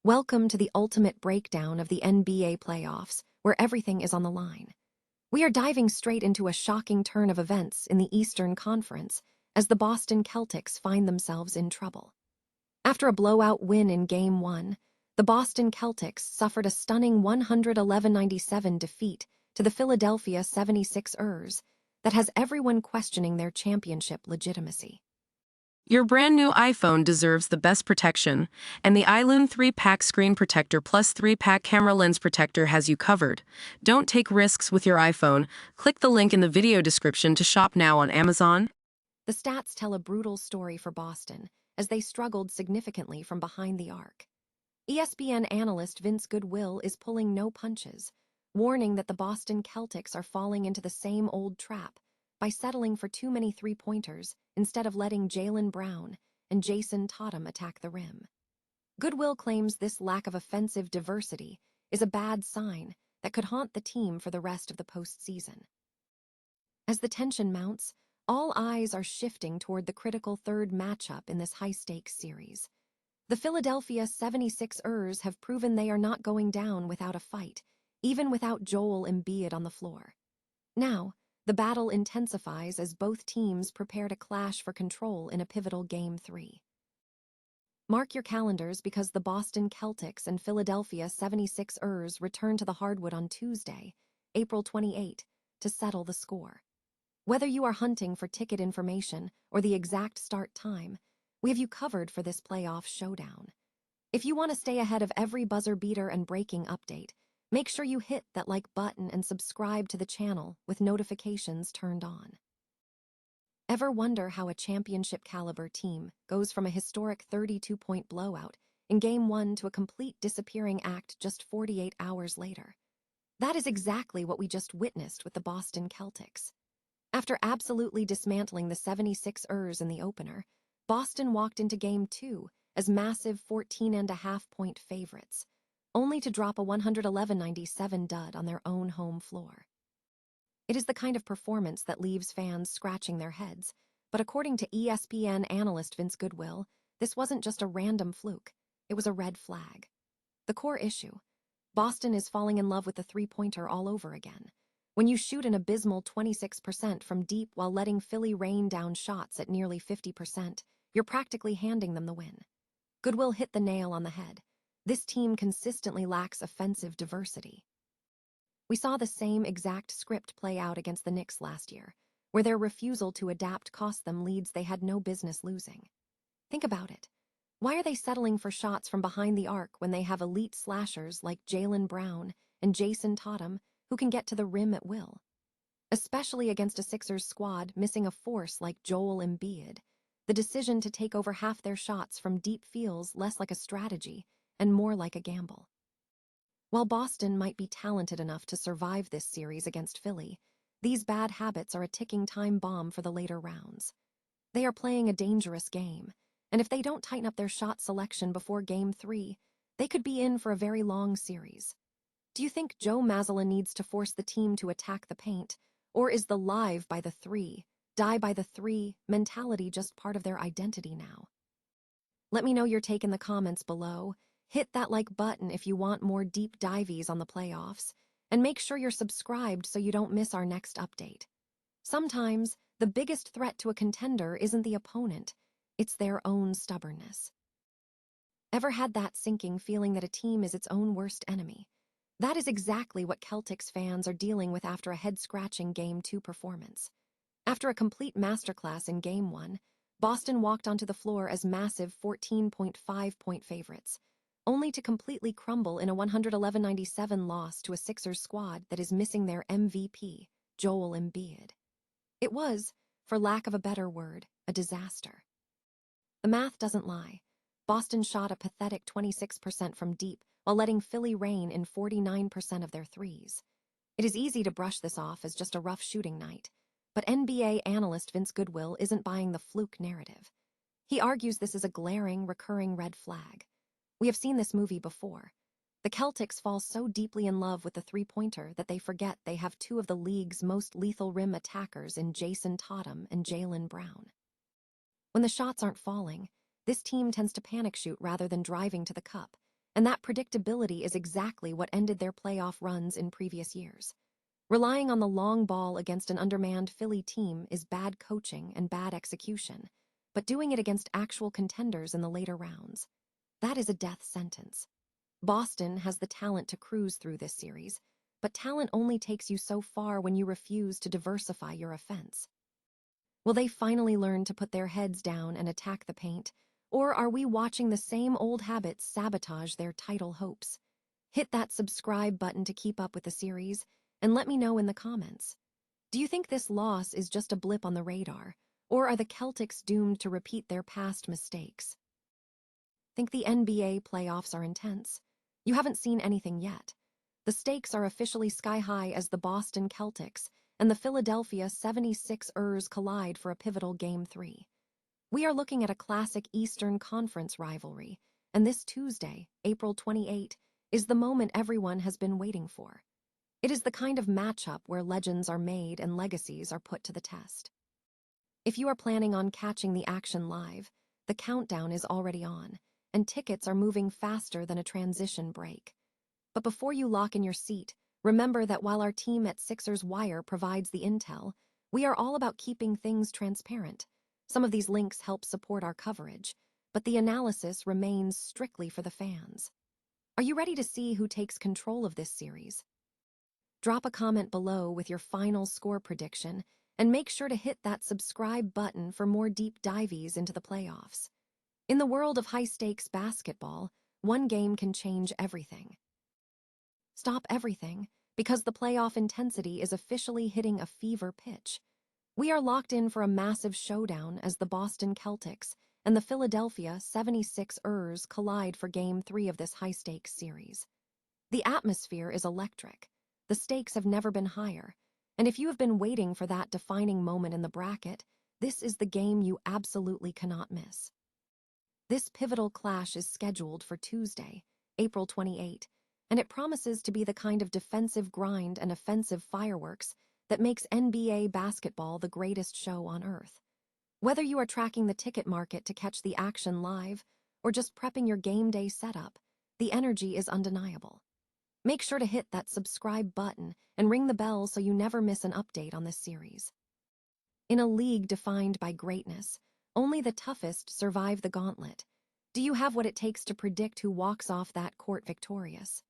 Welcome to the ultimate breakdown of the NBA playoffs, where everything is on the line. We are diving straight into a shocking turn of events in the Eastern Conference as the Boston Celtics find themselves in trouble. After a blowout win in Game 1, the Boston Celtics suffered a stunning 111-97 defeat to the Philadelphia 76ers that has everyone questioning their championship legitimacy. Your brand new iPhone deserves the best protection, and the iLume 3-Pack Screen Protector plus 3-Pack Camera Lens Protector has you covered. Don't take risks with your iPhone. Click the link in the video description to shop now on Amazon. The stats tell a brutal story for Boston as they struggled significantly from behind the arc. ESPN analyst Vince Goodwill is pulling no punches, warning that the Boston Celtics are falling into the same old trap by settling for too many three-pointers instead of letting Jaylen Brown and Jason Tatum attack the rim. Goodwill claims this lack of offensive diversity is a bad sign that could haunt the team for the rest of the postseason. As the tension mounts, all eyes are shifting toward the critical third matchup in this high-stakes series. The Philadelphia 76ers have proven they are not going down without a fight, even without Joel Embiid on the floor. Now, the battle intensifies as both teams prepare to clash for control in a pivotal Game 3. Mark your calendars because the Boston Celtics and Philadelphia 76ers return to the hardwood on Tuesday, April 28, to settle the score. Whether you are hunting for ticket information or the exact start time, we have you covered for this playoff showdown. If you want to stay ahead of every buzzer beater and breaking update, make sure you hit that like button and subscribe to the channel with notifications turned on. Ever wonder how a championship caliber team goes from a historic 32-point blowout in Game 1 to a complete disappearing act just 48 hours later? That is exactly what we just witnessed with the Boston Celtics. After absolutely dismantling the 76ers in the opener, Boston walked into Game 2 as massive 14.5-point favorites, only to drop a 111-97 dud on their own home floor. It is the kind of performance that leaves fans scratching their heads, but according to ESPN analyst Vince Goodwill, this wasn't just a random fluke, it was a red flag. The core issue: Boston is falling in love with the three-pointer all over again. When you shoot an abysmal 26% from deep while letting Philly rain down shots at nearly 50%, you're practically handing them the win. Goodwill hit the nail on the head. This team consistently lacks offensive diversity. We saw the same exact script play out against the Knicks last year, where their refusal to adapt cost them leads they had no business losing. Think about it. Why are they settling for shots from behind the arc when they have elite slashers like Jaylen Brown and Jason Tatum who can get to the rim at will? Especially against a Sixers squad missing a force like Joel Embiid, the decision to take over half their shots from deep feels less like a strategy and more like a gamble. While Boston might be talented enough to survive this series against Philly, these bad habits are a ticking time bomb for the later rounds. They are playing a dangerous game, and if they don't tighten up their shot selection before Game 3, they could be in for a very long series. Do you think Joe Mazzulla needs to force the team to attack the paint, or is the live by the three, die by the three mentality just part of their identity now? Let me know your take in the comments below. Hit that like button if you want more deep dives on the playoffs, and make sure you're subscribed so you don't miss our next update. Sometimes, the biggest threat to a contender isn't the opponent, it's their own stubbornness. Ever had that sinking feeling that a team is its own worst enemy? That is exactly what Celtics fans are dealing with after a head-scratching Game 2 performance. After a complete masterclass in Game 1, Boston walked onto the floor as massive 14.5-point favorites, only to completely crumble in a 111-97 loss to a Sixers squad that is missing their MVP, Joel Embiid. It was, for lack of a better word, a disaster. The math doesn't lie. Boston shot a pathetic 26% from deep while letting Philly rain in 49% of their threes. It is easy to brush this off as just a rough shooting night, but NBA analyst Vince Goodwill isn't buying the fluke narrative. He argues this is a glaring, recurring red flag. We have seen this movie before. The Celtics fall so deeply in love with the three-pointer that they forget they have two of the league's most lethal rim attackers in Jason Tatum and Jaylen Brown. When the shots aren't falling, this team tends to panic shoot rather than driving to the cup, and that predictability is exactly what ended their playoff runs in previous years. Relying on the long ball against an undermanned Philly team is bad coaching and bad execution, but doing it against actual contenders in the later rounds, that is a death sentence. Boston has the talent to cruise through this series, but talent only takes you so far when you refuse to diversify your offense. Will they finally learn to put their heads down and attack the paint, or are we watching the same old habits sabotage their title hopes? Hit that subscribe button to keep up with the series, and let me know in the comments. Do you think this loss is just a blip on the radar, or are the Celtics doomed to repeat their past mistakes? Think the NBA playoffs are intense? You haven't seen anything yet. The stakes are officially sky-high as the Boston Celtics and the Philadelphia 76ers collide for a pivotal Game 3. We are looking at a classic Eastern Conference rivalry, and this Tuesday, April 28, is the moment everyone has been waiting for. It is the kind of matchup where legends are made and legacies are put to the test. If you are planning on catching the action live, the countdown is already on, and tickets are moving faster than a transition break. But before you lock in your seat, remember that while our team at Sixers Wire provides the intel, we are all about keeping things transparent. Some of these links help support our coverage, but the analysis remains strictly for the fans. Are you ready to see who takes control of this series? Drop a comment below with your final score prediction, and make sure to hit that subscribe button for more deep dives into the playoffs. In the world of high-stakes basketball, one game can change everything. Stop everything, because the playoff intensity is officially hitting a fever pitch. We are locked in for a massive showdown as the Boston Celtics and the Philadelphia 76ers collide for Game 3 of this high-stakes series. The atmosphere is electric. The stakes have never been higher, and if you have been waiting for that defining moment in the bracket, this is the game you absolutely cannot miss. This pivotal clash is scheduled for Tuesday, April 28, and it promises to be the kind of defensive grind and offensive fireworks that makes NBA basketball the greatest show on earth. Whether you are tracking the ticket market to catch the action live or just prepping your game day setup, the energy is undeniable. Make sure to hit that subscribe button and ring the bell so you never miss an update on this series. In a league defined by greatness, only the toughest survive the gauntlet. Do you have what it takes to predict who walks off that court victorious?